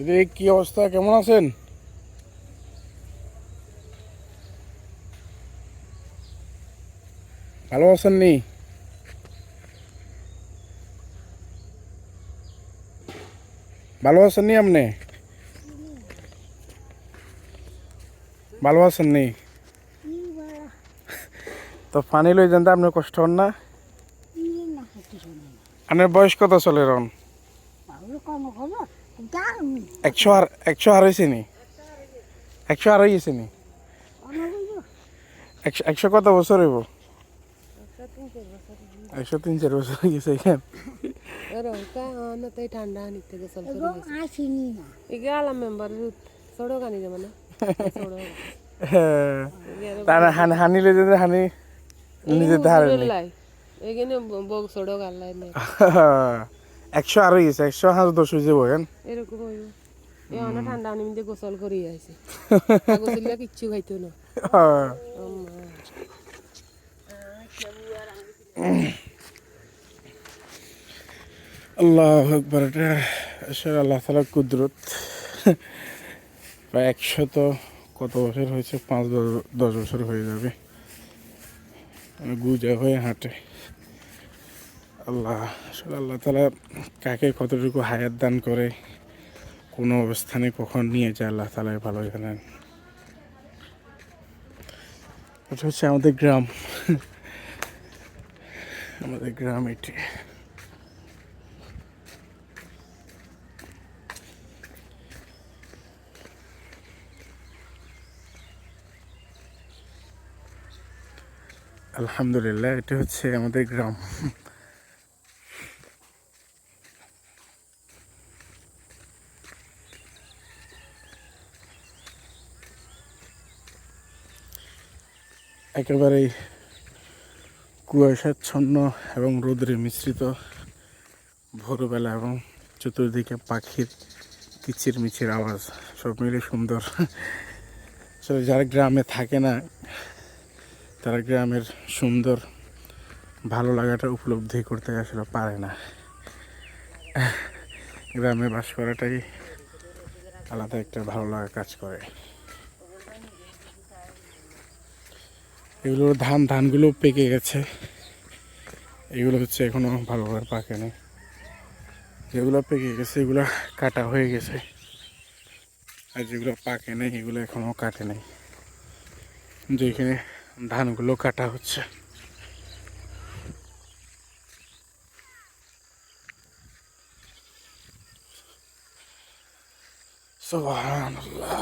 রে কি অবস্থা, কেমন আছেন? ভালো আছেন নি? ভালো আছেন নি আপনি? ভালো আছেন নি? তো পানি লই যান, আপনার কষ্ট হন না? আপনার বয়স কত চলে রন? 100 আর হয়েছে নি? 100 আর হয়েছে নি? 100 কত বছর হইব? 103-4 বছর হয়ে গেছে এখান। ঠান্ডা নিতে গেলাম মেম্বার সড়ো গানি যাবে না তার হানি লই যান, হানি নিজে ধারে নি। এখানে বগ সড়ো গাল্লাই 100 আর হয়েছে, 100 10 হয়ে যাবো কেন? এরকম হইব এ ঠান্ডা নিতে গোসল করি আইছে কিচ্ছু খাইতো না। আল্লাহু আকবার, এটা আসলে আল্লাহ তাআলার কুদরত। প্রায় 100 কত বছর হয়েছে, 5-10 বছর হয়ে যাবে গুজা হয়ে হাঁটে। আসলে আল্লাহ তাআলা কাকে কতটুকু হায়াত দান করে, কোনো অবস্থানে কখন নিয়ে যায় আল্লাহ তাআলাই ভালো জানেন। এটা হচ্ছে আমাদের গ্রাম, আমাদের গ্রাম এটি। আলহামদুলিল্লাহ, এটা হচ্ছে আমাদের গ্রাম। একেবারেই কুয়াশাচ্ছন্ন এবং রোদ্রে মিশ্রিত ভোরবেলা, এবং চতুর্দিকে পাখির কিচির মিচির আওয়াজ, সব মিলে সুন্দর। আসলে যারা গ্রামে থাকে না, তারা গ্রামের সুন্দর ভালো লাগাটা উপলব্ধি করতে আসলে পারে না। গ্রামে বাস করাটাই আলাদা একটা ভালো লাগা কাজ করে। এগুলো ধানগুলো পেকে গেছে, এগুলো হচ্ছে এখনো ভালোভাবে পাকেনি। যেগুলো পেকে গেছে এগুলো কাটা হয়ে গেছে, আর যেগুলো পাকে নেই এগুলো এখনো কাটে নেই। যেখানে ধানগুলো কাটা হচ্ছে। সুবহানাল্লাহ।